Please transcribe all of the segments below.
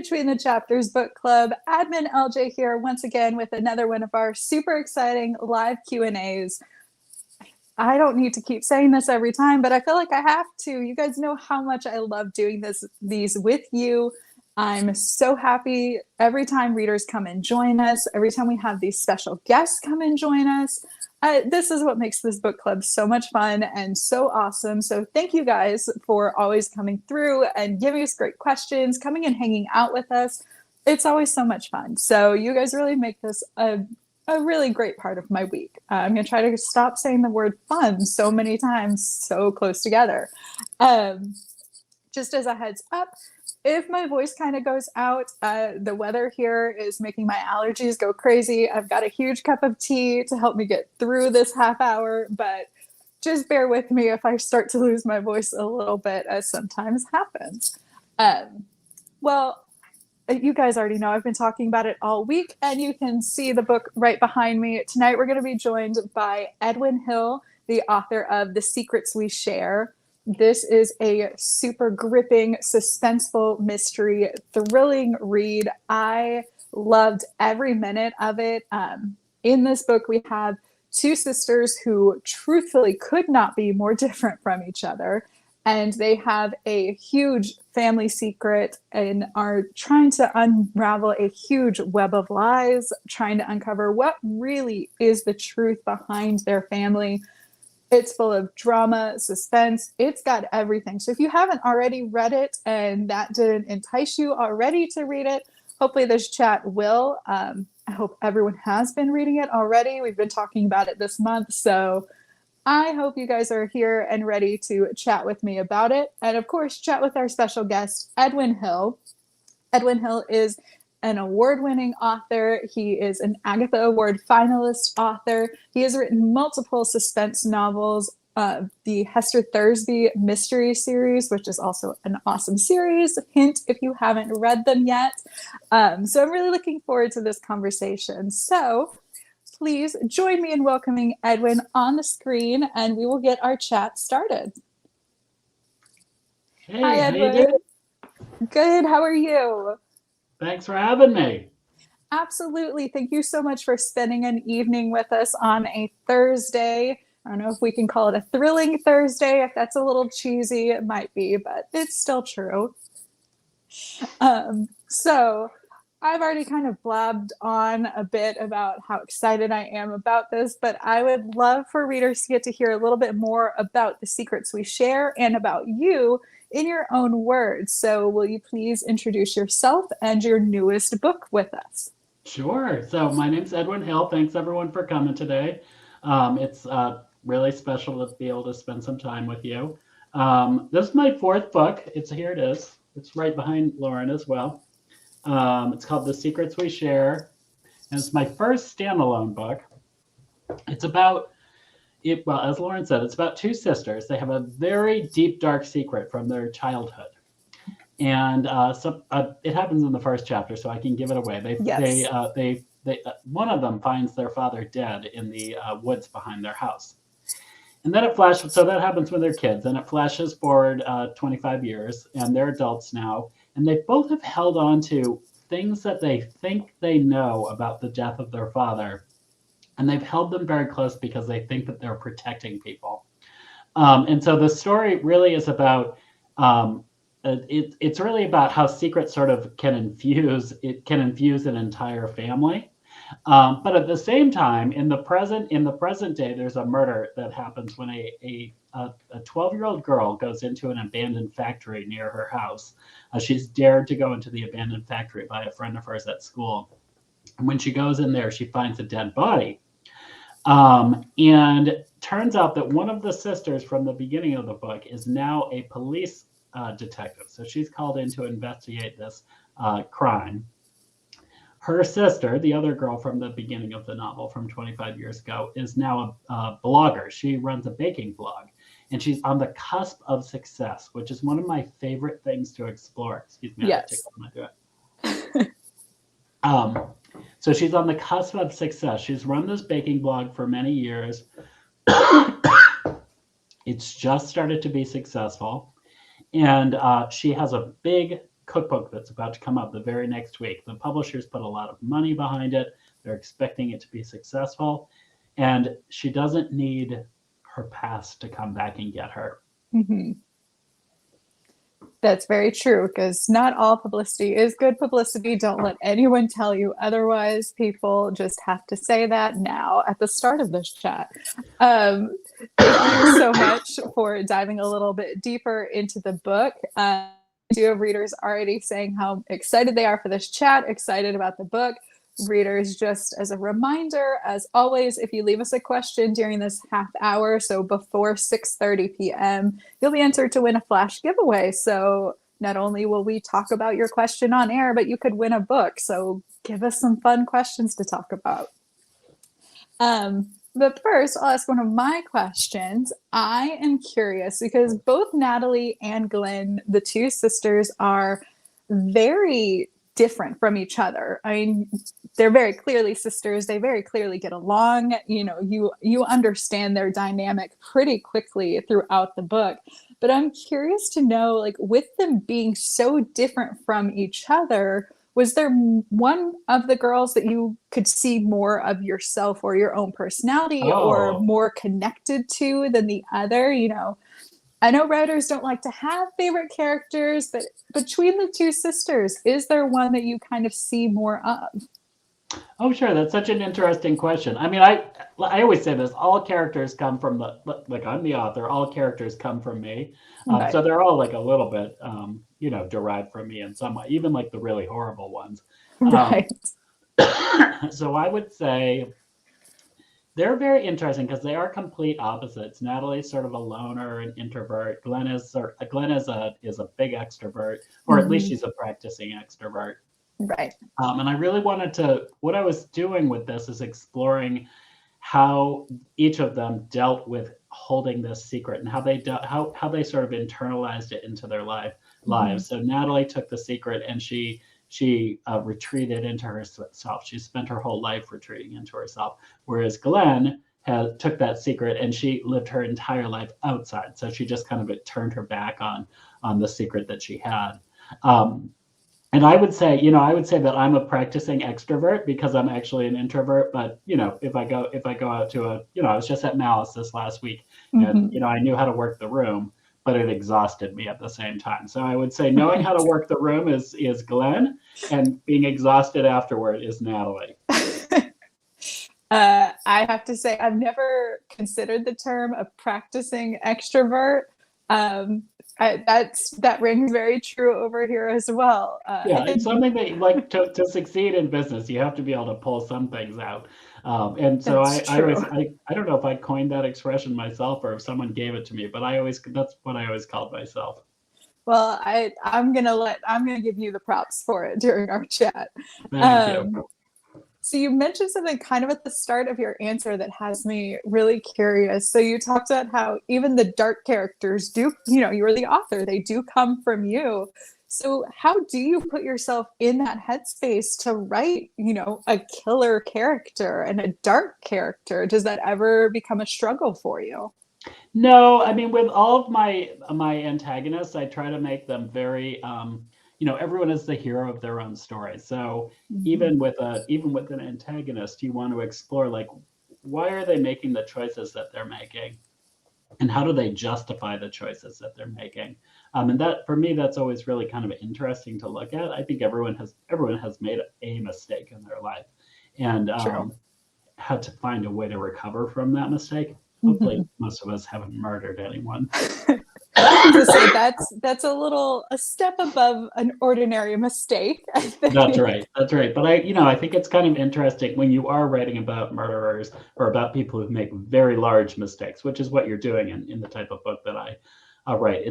Between the Chapters Book Club. Admin LJ here once again with another one of our super exciting live Q&As. I don't need to keep saying this every time, but I feel like I have to. You guys know how much I love doing these with you. I'm so happy every time readers come and join us, every time we have these special guests come and join us. This is what makes this book club so much fun and so awesome. So thank you guys for always coming through and giving us great questions, coming and hanging out with us. It's always so much fun. So you guys really make this a really great part of my week. I'm going to try to stop saying the word fun so many times so close together. Just as a heads up, if my voice kind of goes out, the weather here is making my allergies go crazy. I've got a huge cup of tea to help me get through this half hour, but just bear with me if I start to lose my voice a little bit, as sometimes happens. Well, you guys already know I've been talking about it all week, and you can see the book right behind me. Tonight we're going to be joined by Edwin Hill, the author of The Secrets We Share. This is a super gripping, suspenseful mystery, thrilling read. I loved every minute of it. In this book, we have two sisters who truthfully could not be more different from each other. And they have a huge family secret and are trying to unravel a huge web of lies, trying to uncover what really is the truth behind their family. It's full of drama, suspense. It's got everything. So if you haven't already read it and that didn't entice you already to read it, hopefully this chat will. I hope everyone has been reading it already. We've been talking about it this month. So I hope you guys are here and ready to chat with me about it. And of course, chat with our special guest, Edwin Hill. Edwin Hill is an award-winning author. He is an Agatha Award finalist author. He has written multiple suspense novels, the Hester Thursby mystery series, which is also an awesome series. Hint if you haven't read them yet. So I'm really looking forward to this conversation. So please join me in welcoming Edwin on the screen, and we will get our chat started. Hey, hi, Edwin. How you doing? Good. How are you? Thanks for having me. Absolutely. Thank you so much for spending an evening with us on a Thursday. I don't know if we can call it a thrilling Thursday. If that's a little cheesy, it might be, but it's still true. So I've already kind of blabbed on a bit about how excited I am about this, but I would love for readers to get to hear a little bit more about The Secrets We Share and about you in your own words. So will you please introduce yourself and your newest book with us? Sure. So my name's Edwin Hill. Thanks everyone for coming today. It's really special to be able to spend some time with you. This is my fourth book. Here it is. It's right behind Lauren as well. It's called The Secrets We Share. And it's my first standalone book. It's about well, as Lauren said, it's about two sisters. They have a very deep, dark secret from their childhood. And it happens in the first chapter, so I can give it away. One of them finds their father dead in the woods behind their house. And then it flashes, so that happens when they're kids, and it flashes forward 25 years, and they're adults now. And they both have held on to things that they think they know about the death of their father. And they've held them very close because they think that they're protecting people. And so the story really is about, it's really about how secrets sort of can infuse an entire family. But at the same time, in the present day, there's a murder that happens when a 12-year-old girl goes into an abandoned factory near her house. She's dared to go into the abandoned factory by a friend of hers at school. And when she goes in there, she finds a dead body. And turns out that one of the sisters from the beginning of the book is now a police detective. So she's called in to investigate this crime. Her sister, the other girl from the beginning of the novel from 25 years ago, is now a blogger. She runs a baking blog, and she's on the cusp of success, which is one of my favorite things to explore. Excuse me. Yes. So she's on the cusp of success. She's run this baking blog for many years. It's just started to be successful. And she has a big cookbook that's about to come out the very next week. The publishers put a lot of money behind it. They're expecting it to be successful. And she doesn't need her past to come back and get her. Mm-hmm. That's very true, because not all publicity is good publicity. Don't let anyone tell you otherwise. People just have to say that now at the start of this chat. Thank you so much for diving a little bit deeper into the book. I do have readers already saying how excited they are for this chat, excited about the book. Readers, just as a reminder, as always, if you leave us a question during this half hour, so before 6:30 p.m., you'll be entered to win a flash giveaway. So not only will we talk about your question on air, but you could win a book. So give us some fun questions to talk about. But first, I'll ask one of my questions. I am curious because both Natalie and Glenn, the two sisters, are very different from each other. I mean, they're very clearly sisters. They very clearly get along. You understand their dynamic pretty quickly throughout the book. But I'm curious to know, like, with them being so different from each other, was there one of the girls that you could see more of yourself or your own personality or more connected to than the other? I know writers don't like to have favorite characters, but between the two sisters, is there one that you kind of see more of? Oh, sure. That's such an interesting question. I mean, I always say this, all characters come from like I'm the author, all characters come from me. Right. So they're all like a little bit, derived from me in some way, even like the really horrible ones. Right. So I would say they're very interesting because they are complete opposites. Natalie's sort of a loner, an introvert. Glenn is a big extrovert, or at least she's a practicing extrovert. Right. And I really what I was doing with this is exploring how each of them dealt with holding this secret and how they sort of internalized it into their lives. So Natalie took the secret and she retreated into herself. She spent her whole life retreating into herself, whereas Glenn took that secret and she lived her entire life outside. So she just kind of turned her back on the secret that she had. And I would say that I'm a practicing extrovert because I'm actually an introvert. But if I go out to I was just at Malice this last week, and I knew how to work the room, but it exhausted me at the same time. So I would say knowing how to work the room is Glenn, and being exhausted afterward is Natalie. I have to say I've never considered the term a practicing extrovert. That rings very true over here as well. It's something that, like, to succeed in business, you have to be able to pull some things out. And so I don't know if I coined that expression myself or if someone gave it to me, but that's what I always called myself. Well, I'm gonna give you the props for it during our chat. Thank you. So you mentioned something kind of at the start of your answer that has me really curious. So you talked about how even the dark characters do, you were the author, they do come from you. So how do you put yourself in that headspace to write, a killer character and a dark character? Does that ever become a struggle for you? No, I mean, with all of my antagonists, I try to make them very everyone is the hero of their own story. So even with an antagonist, you want to explore, like, why are they making the choices that they're making, and how do they justify the choices that they're making? And that, for me, that's always really kind of interesting to look at. I think everyone has made a mistake in their life, and had to find a way to recover from that mistake. Hopefully, most of us haven't murdered anyone. To say that's a step above an ordinary mistake, I think. That's right. But I think it's kind of interesting when you are writing about murderers or about people who make very large mistakes, which is what you're doing in the type of book that I write.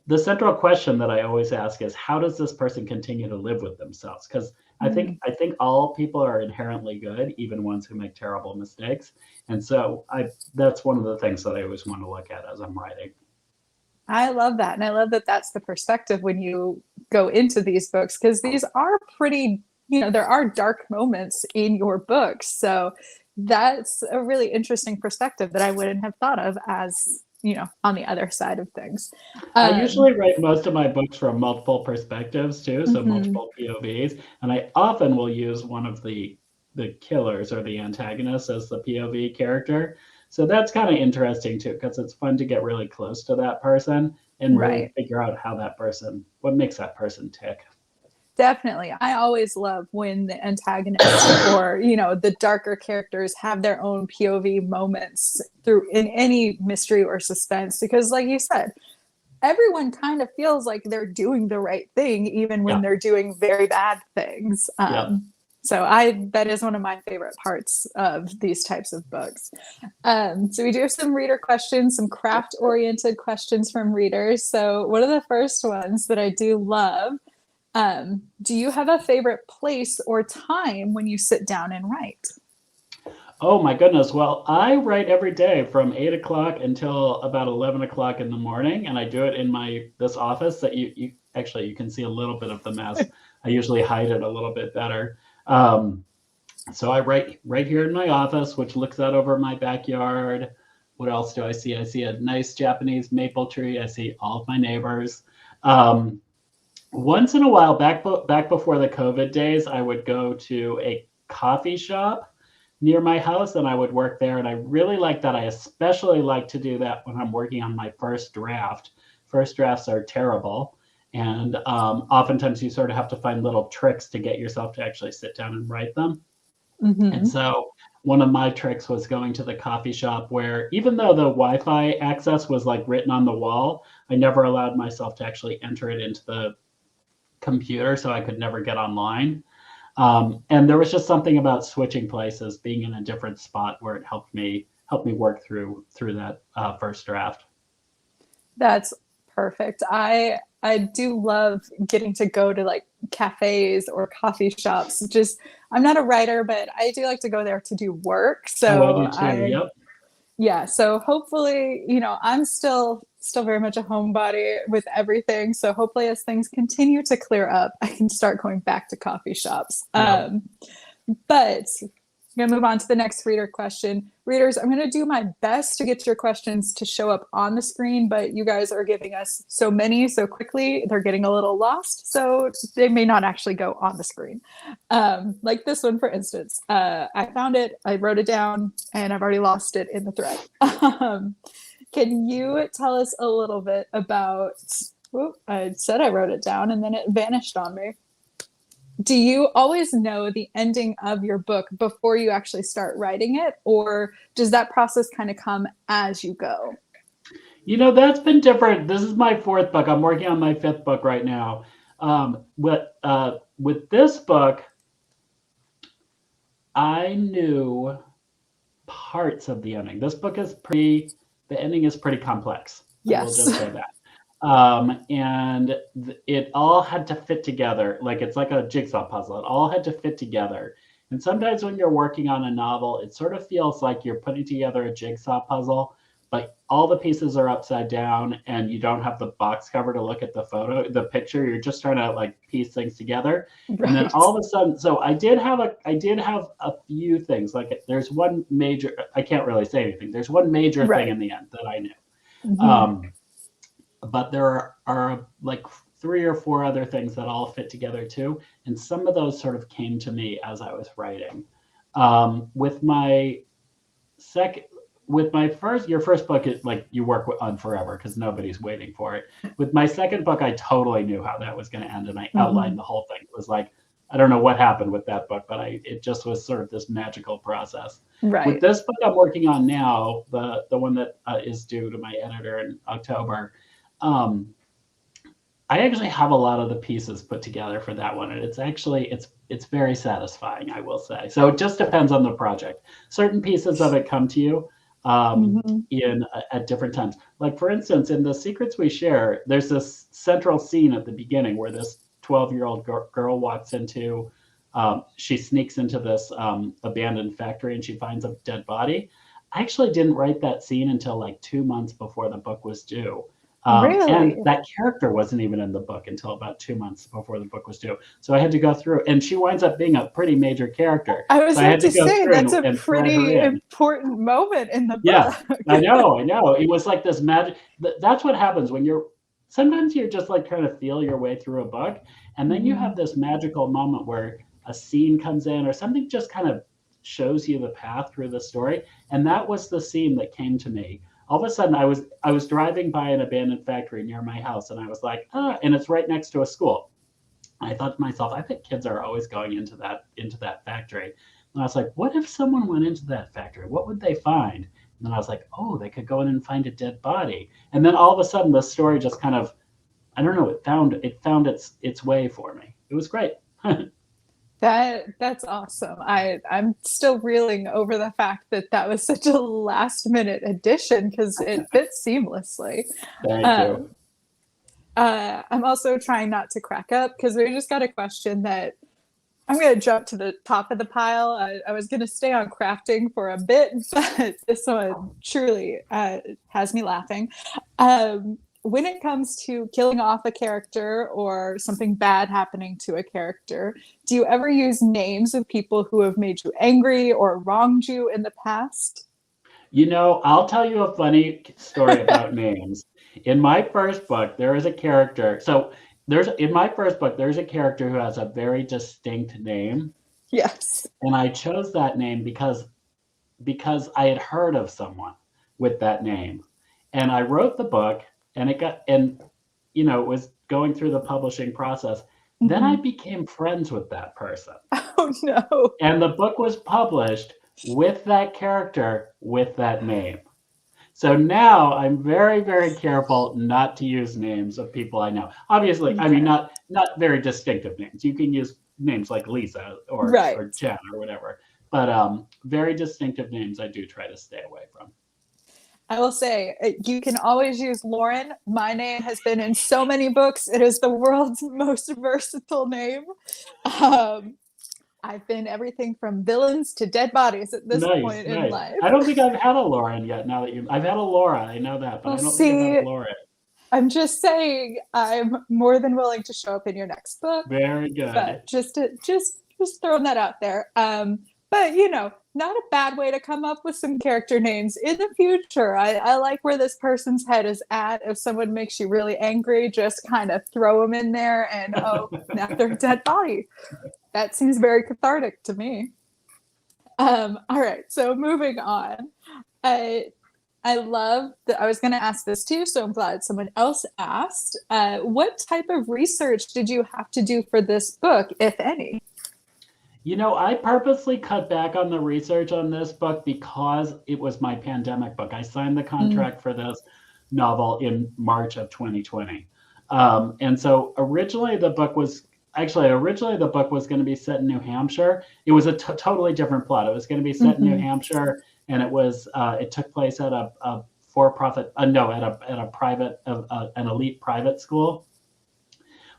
The central question that I always ask is, how does this person continue to live with themselves? Because I think all people are inherently good, even ones who make terrible mistakes. And so that's one of the things that I always want to look at as I'm writing. I love that. And I love that that's the perspective when you go into these books, because these are pretty, there are dark moments in your books. So that's a really interesting perspective that I wouldn't have thought of as, on the other side of things. I usually write most of my books from multiple perspectives too, so Mhm. multiple POVs, and I often will use one of the killers or the antagonists as the POV character. So that's kind of interesting too, because it's fun to get really close to that person and really Right. figure out how that person, what makes that person tick. Definitely. I always love when the antagonists or, the darker characters have their own POV moments through in any mystery or suspense because like you said, everyone kind of feels like they're doing the right thing even when Yeah, they're doing very bad things. yeah. So that is one of my favorite parts of these types of books. So we do have some reader questions, some craft oriented questions from readers. So one of the first ones that I do love, do you have a favorite place or time when you sit down and write? Oh my goodness. Well, I write every day from 8 o'clock until about 11 o'clock in the morning, and I do it in this office that you actually you can see a little bit of the mess. I usually hide it a little bit better. Um, so I write right here in my office, which looks out over my backyard. What else do I see? I see a nice Japanese maple tree. I see all of my neighbors. Um, Once in a while, back before the COVID days, I would go to a coffee shop near my house and I would work there. And I really like that. I especially like to do that when I'm working on my first draft. First drafts are terrible. And oftentimes you sort of have to find little tricks to get yourself to actually sit down and write them. And Mm-hmm. so one of my tricks was going to the coffee shop where even though the Wi-Fi access was like written on the wall, I never allowed myself to actually enter it into the computer, so I could never get online. And there was just something about switching places, being in a different spot, where it helped me work through that first draft. That's perfect. I do love getting to go to like cafes or coffee shops. Just I'm not a writer, but I do like to go there to do work. Oh, I So do too. Yep. yeah, so hopefully, I'm still very much a homebody with everything. So hopefully as things continue to clear up, I can start going back to coffee shops. Yep. But I'm going to move on to the next reader question. Readers, I'm going to do my best to get your questions to show up on the screen, but you guys are giving us so many so quickly, they're getting a little lost, so they may not actually go on the screen. Like this one, for instance. I found it, I wrote it down, and I've already lost it in the thread. Can you tell us a little bit about, I said I wrote it down, and then it vanished on me. Do you always know the ending of your book before you actually start writing it, or does that process kind of come as you go? That's been different. This is my fourth book. I'm working on my fifth book right now. With this book, I knew parts of the ending. This book the ending is pretty complex. I will Yes. just say that. And it all had to fit together. Like it's like a jigsaw puzzle. It all had to fit together. And sometimes when you're working on a novel, it sort of feels like you're putting together a jigsaw puzzle, but all the pieces are upside down and you don't have the box cover to look at the picture. You're just trying to like piece things together. Right. And then all of a sudden, so I did have a few things. Like there's one major, I can't really say anything. There's one major thing in the end that I knew. Mm-hmm. But there are like 3 or 4 other things that all fit together too. And some of those sort of came to me as I was writing. With my your first book, is like you work on forever because nobody's waiting for it. With my second book, I totally knew how that was going to end, and I outlined the whole thing. It was like, I don't know what happened with that book, but it just was sort of this magical process. Right. With this book I'm working on now, the one that is due to my editor in October, I actually have a lot of the pieces put together for that one, and it's very satisfying, I will say. So it just depends on the project. Certain pieces of it come to you at different times. Like for instance, in The Secrets We Share, there's this central scene at the beginning where this 12-year-old girl walks into, she sneaks into this abandoned factory and she finds a dead body. I actually didn't write that scene until like 2 months before the book was due. Really? And that character wasn't even in the book until about 2 months before the book was due. So I had to go through, and she winds up being a pretty major character. I was So I about had to to go say through that's a and thread her pretty in. important moment in the Yeah, book. I know, I know. It was like this magic. That's what happens when sometimes you're just like trying to feel your way through a book, and then you have Mhm. this magical moment where a scene comes in or something just kind of shows you the path through the story. And that was the scene that came to me. All of a sudden, I was driving by an abandoned factory near my house, and I was like, and it's right next to a school. I thought to myself, I bet kids are always going into that factory. And I was like, what if someone went into that factory? What would they find? And then I was like, oh, they could go in and find a dead body. And then all of a sudden, the story just kind of, I don't know, it found its way for me. It was great. That's awesome. I'm still reeling over the fact that that was such a last minute addition because it fits seamlessly. Thank Um, you. I'm also trying not to crack up because we just got a question that I'm going to jump to the top of the pile. I was going to stay on crafting for a bit, but this one truly has me laughing. When it comes to killing off a character or something bad happening to a character, do you ever use names of people who have made you angry or wronged you in the past? I'll tell you a funny story about names. In my first book, there is a character. So in my first book, there's a character who has a very distinct name, Yes. and I chose that name because I had heard of someone with that name, and I wrote the book, and it was going through the publishing process. Then I Mm-hmm. became friends with that person, Oh no. and the book was published with that character with that name. So now I'm very, very careful not to use names of people I know. Obviously, I mean Okay. not very distinctive names. You can use names like Lisa or Right. Jen or whatever, but very distinctive names I do try to stay away from. I will say, you can always use Lauren. My name has been in so many books. It is the world's most versatile name. Um, I've been everything from villains to dead bodies at this Nice, point in nice. life. I don't think I've had a Lauren yet. I've had a Laura, I know that, but Well, I don't think I've had see, a Lauren. I'm just saying I'm more than willing to show up in your next book, Very good. but just throwing that out there. But not a bad way to come up with some character names in the future. I like where this person's head is at. If someone makes you really angry, just kind of throw them in there, and oh, now they're a dead body. That seems very cathartic to me. All right, so moving on. I I love that. I was going to ask this too, so I'm glad someone else asked. What type of research did you have to do for this book, if any? I purposely cut back on the research on this book because it was my pandemic book. I signed the Mm. contract for this novel in March of 2020. And so originally the book was going to be set in New Hampshire. It was a totally different plot. It was going to be set in New Mm-hmm. Hampshire, and it took place at a for-profit, no, at a private, an elite private school.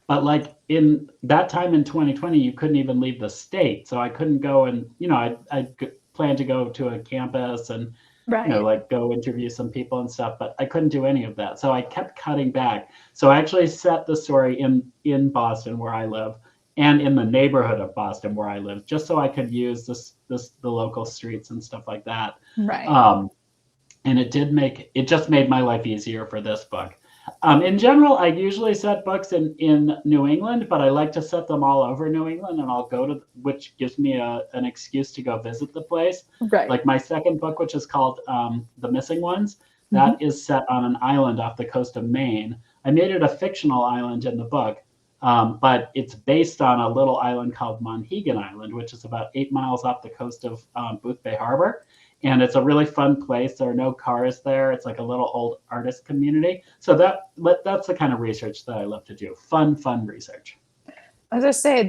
But like in that time in 2020, you couldn't even leave the state. So I couldn't go and, I planned to go to a campus and, Right. like go interview some people and stuff, but I couldn't do any of that. So I kept cutting back. So I actually set the story in Boston where I live and in the neighborhood of Boston where I live, just so I could use the local streets and stuff like that. Right. Um, and it just made my life easier for this book. In general, I usually set books in New England, but I like to set them all over New England, and I'll go to, which gives me an excuse to go visit the place. Right. Like my second book, which is called The Missing Ones, Mm-hmm. that is set on an island off the coast of Maine. I made it a fictional island in the book, but it's based on a little island called Monhegan Island, which is about 8 miles off the coast of Boothbay Harbor. And it's a really fun place. There are no cars there. It's like a little old artist community. So that's the kind of research that I love to do. Fun research. As I say,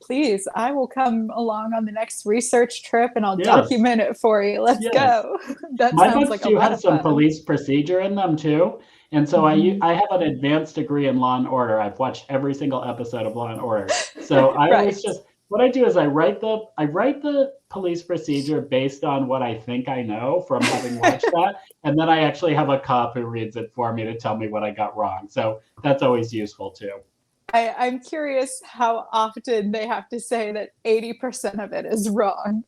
please, I will come along on the next research trip and I'll Yes, document it for you. Let's yes. go. That My sounds books like a do lot have of some fun. police procedure in them too. And so Mhm. I have an advanced degree in Law and Order. I've watched every single episode of Law and Order. So I always Right. just what I do is I write the police procedure based on what I think I know from having watched that, and then I actually have a cop who reads it for me to tell me what I got wrong. So that's always useful too. I'm curious how often they have to say that 80% of it is wrong.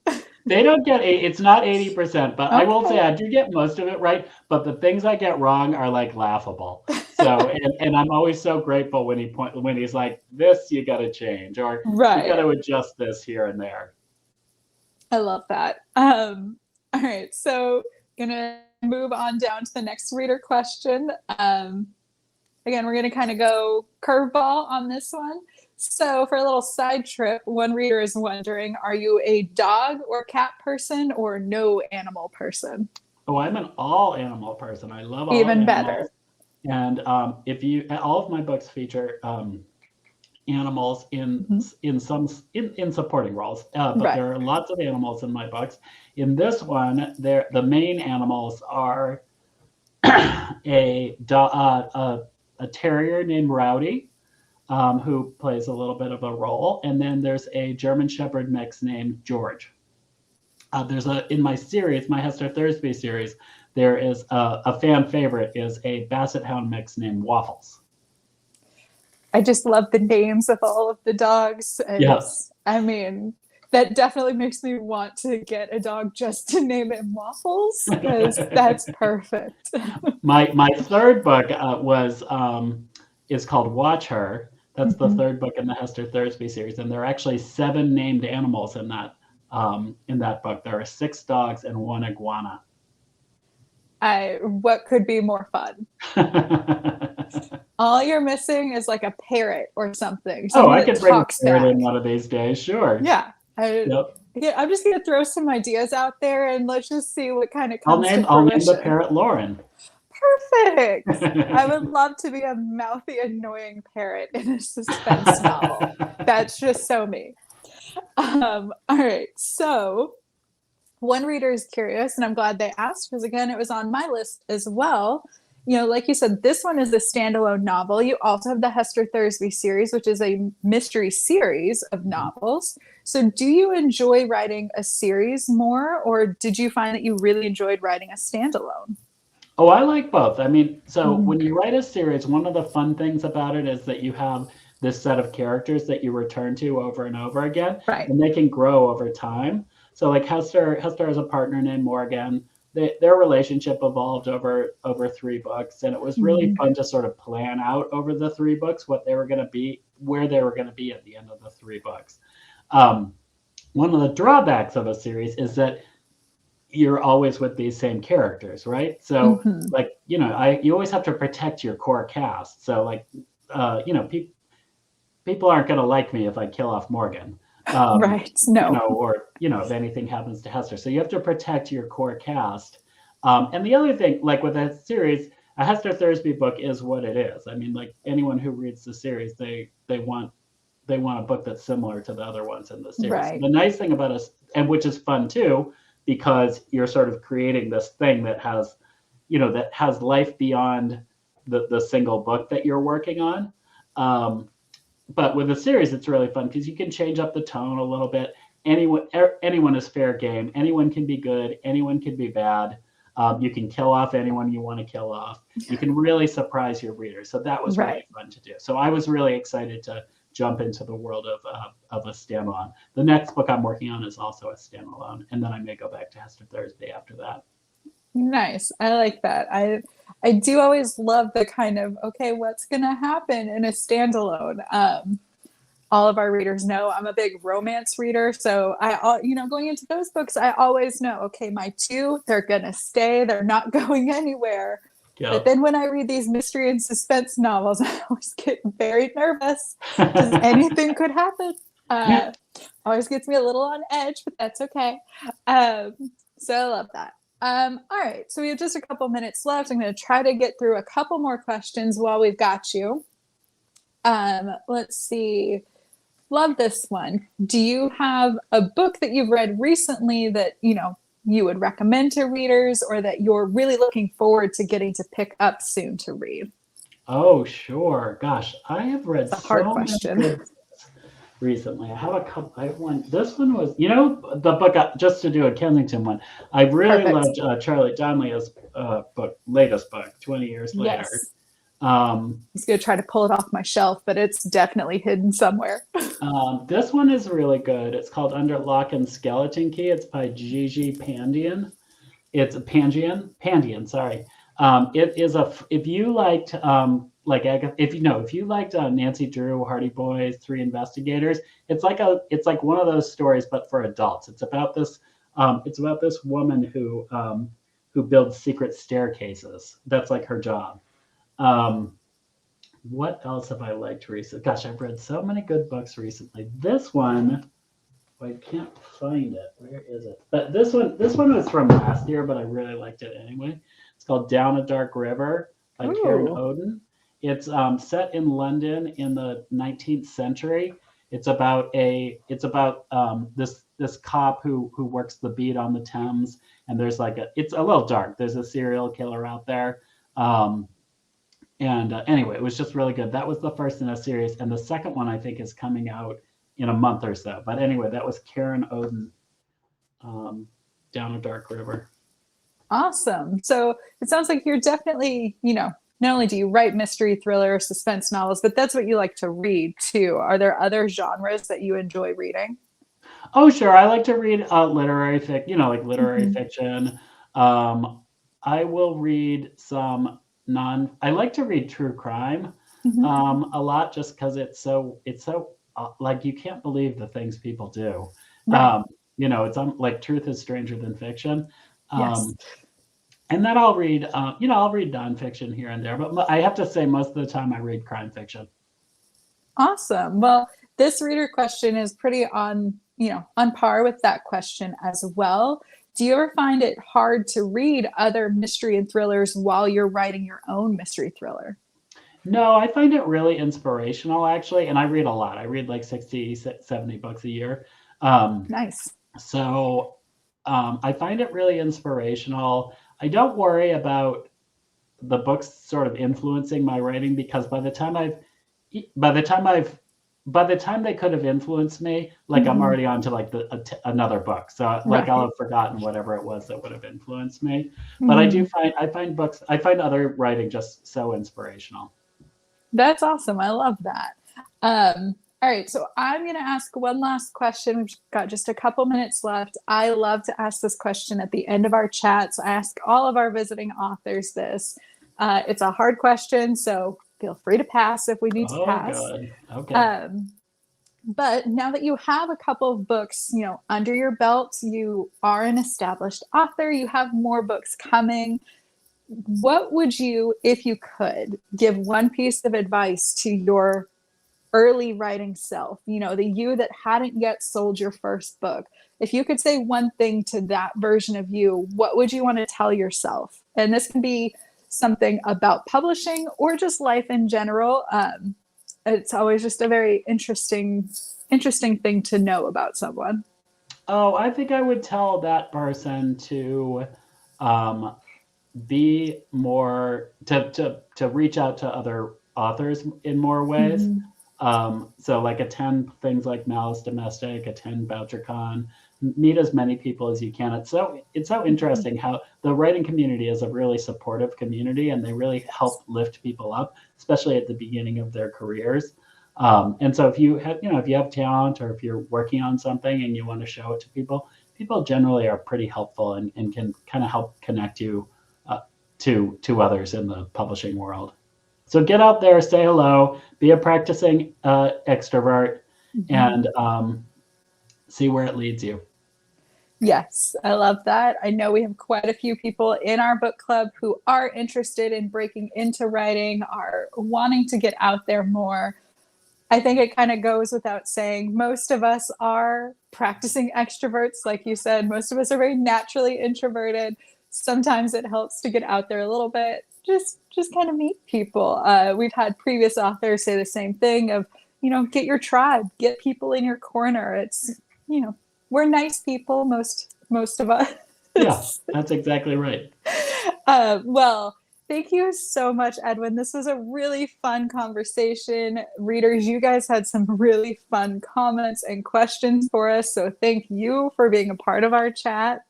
They don't get it's not 80%, but I will say Okay. I do get most of it right, but the things I get wrong are like laughable. So and I'm always so grateful when he's like, this you gotta change, or you Right. gotta adjust this here and there. I love that. All right, so gonna move on down to the next reader question. Again, we're gonna kind of go curveball on this one. So for a little side trip, one reader is wondering, are you a dog or cat person or no animal person? Oh, I'm an all animal person. I love all Even animals. better. And if you, all of my books feature animals in supporting roles, but Right. there are lots of animals in my books. In this one, the main animals are a terrier named Rowdy, who plays a little bit of a role, and then there's a German Shepherd mix named George. In my series, my Hester Thursby series, there is a fan favorite is a Basset Hound mix named Waffles. I just love the names of all of the dogs. And Yes. I mean, that definitely makes me want to get a dog just to name it Waffles, because that's perfect. My third book is called Watch Her. That's the Mhm. third book in the Hester Thursby series, and there are actually 7 named animals in that book. There are 6 dogs and 1 iguana. What could be more fun? All you're missing is like a parrot or something, Oh, something I that could bring a talks parrot in back. one of these days, sure. Yeah. Yep. Yeah, I'm just gonna throw some ideas out there and let's just see what kind of I'll comes to name the fruition. parrot Lauren. Perfect. I would love to be a mouthy, annoying parrot in a suspense novel. That's just so me. All right. So one reader is curious, and I'm glad they asked because, again, it was on my list as well. You know, like you said, this one is a standalone novel. You also have the Hester Thursby series, which is a mystery series of novels. So, do you enjoy writing a series more, or did you find that you really enjoyed writing a standalone? Oh, I like both. I mean, so Mhm. when you write a series, one of the fun things about it is that you have this set of characters that you return to over and over again, Right. and they can grow over time. So like Hester has a partner named Morgan. Their relationship evolved over 3 books, and it was really Mhm. fun to sort of plan out over the 3 books what they were going to be, where they were going to be at the end of the 3 books. Um, One of the drawbacks of a series is that you're always with these same characters, right? So Mhm. like, you always have to protect your core cast. So like, people aren't going to like me if I kill off Morgan, Right. No. or if anything happens to Hester. So you have to protect your core cast. And the other thing, like with a series, a Hester Thursby book is what it is. I mean, like anyone who reads the series, they want a book that's similar to the other ones in the series. Right. The nice thing about us, and which is fun too, because you're sort of creating this thing that has life beyond the single book that you're working on. But with a series, it's really fun because you can change up the tone a little bit. Anyone is fair game. Anyone can be good. Anyone can be bad. You can kill off anyone you want to kill off. You can really surprise your readers. So that was really Right. fun to do. So I was really excited to jump into the world of a standalone. The next book I'm working on is also a standalone, and then I may go back to Hester Thursday after that. Nice. I like that. I do always love the kind of, okay, what's going to happen in a standalone. All of our readers know I'm a big romance reader, so going into those books, I always know, okay, my 2, they're going to stay, they're not going anywhere. But Yep. then when I read these mystery and suspense novels, I always get very nervous because anything could happen. Always gets me a little on edge, but that's okay. So I love that. All right, so we have just a couple minutes left. I'm going to try to get through a couple more questions while we've got you. Let's see. Love this one. Do you have a book that you've read recently that you would recommend to readers, or that you're really looking forward to getting to pick up soon to read? Oh, sure. Gosh, I have read It's a hard so many question. good books. recently. I have a couple. I have one. This one was, the book, just to do a Kensington one. I really Perfect. loved Charlie Donnelly's book, latest book, 20 Years Later. Yes. Um, I was going to try to pull it off my shelf, but it's definitely hidden somewhere. this one is really good. It's called Under Lock and Skeleton Key. It's by Gigi Pandian. It's a Pandian, sorry. It is if you liked if you liked Nancy Drew, Hardy Boys, Three Investigators, it's like one of those stories, but for adults. It's about this woman who builds secret staircases. That's like her job. Um, what else have I liked recently? Gosh, I've read so many good books recently. This one, I can't find it. Where is it? But this one was from last year, but I really liked it anyway. It's called Down a Dark River by Karen Ooh. Oden. It's set in London in the 19th century. It's about this cop who works the beat on the Thames, and it's a little dark. There's a serial killer out there. And anyway, it was just really good. That was the first in a series, and the second one I think is coming out in a month or so. But anyway, that was Karen Oden, Down a Dark River. Awesome. So it sounds like you're definitely, not only do you write mystery, thriller, suspense novels, but that's what you like to read too. Are there other genres that you enjoy reading? Oh, sure. I like to read literary literary Mhm. fiction. I will read some non. I like to read true crime Mhm. a lot, just because it's so like you can't believe the things people do. Right. Um, it's like truth is stranger than fiction. Yes. Um, and then I'll read nonfiction here and there, but I have to say most of the time I read crime fiction. Awesome. Well, this reader question is pretty on par with that question as well. Do you ever find it hard to read other mystery and thrillers while you're writing your own mystery thriller? No, I find it really inspirational actually, and I read a lot. I read like 60, 70 books a year. Um, Nice. so I find it really inspirational. I don't worry about the books sort of influencing my writing because by the time I've by the time they could have influenced me, like I'm Mhm. already on to like another book. So like I'll Right. have forgotten whatever it was that would have influenced me. But Mhm. I find other writing just so inspirational. That's awesome. I love that. All right, so I'm going to ask one last question. We've got just a couple minutes left. I love to ask this question at the end of our chats. I ask all of our visiting authors this. It's a hard question, so feel free to pass if we need to Oh, pass. good. Okay. Um, but now that you have a couple of books, under your belt, you are an established author. You have more books coming. What would you, if you could, give one piece of advice to your early writing self, the you that hadn't yet sold your first book? If you could say one thing to that version of you, what would you want to tell yourself? And this can be something about publishing or just life in general. It's always just a very interesting thing to know about someone. Oh, I think I would tell that person to um, be more to reach out to other authors in more ways. Mm-hmm. So like attend things like Malice Domestic, attend BoucherCon, meet as many people as you can. It's so interesting how the writing community is a really supportive community, and they really help lift people up, especially at the beginning of their careers. And so if you have talent or if you're working on something and you want to show it to people, people generally are pretty helpful and can kind of help connect you uh, to others in the publishing world. So get out there, say hello, be a practicing extrovert, Mm-hmm. and see where it leads you. Yes, I love that. I know we have quite a few people in our book club who are interested in breaking into writing, are wanting to get out there more. I think it kind of goes without saying, most of us are practicing extroverts. Like you said, most of us are very naturally introverted. Sometimes it helps to get out there a little bit, just kind of meet people. We've had previous authors say the same thing of, get your tribe, get people in your corner. It's, you know, we're nice people, most of Yeah, us. that's exactly right. Well, Thank you so much, Edwin. This was a really fun conversation. Readers, you guys had some really fun comments and questions for us. So thank you for being a part of our chat.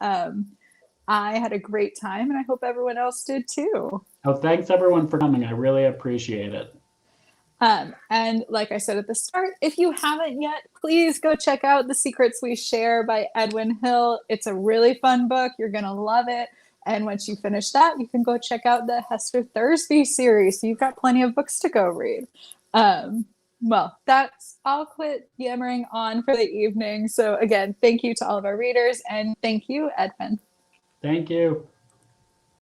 I had a great time, and I hope everyone else did too. Oh, thanks everyone for coming. I really appreciate it. And like I said at the start, if you haven't yet, please go check out The Secrets We Share by Edwin Hill. It's a really fun book. You're going to love it. And once you finish that, you can go check out the Hester Thursby series. So you've got plenty of books to go read. Well, I'll quit yammering on for the evening. So again, thank you to all of our readers, and thank you, Edwin. Thank you.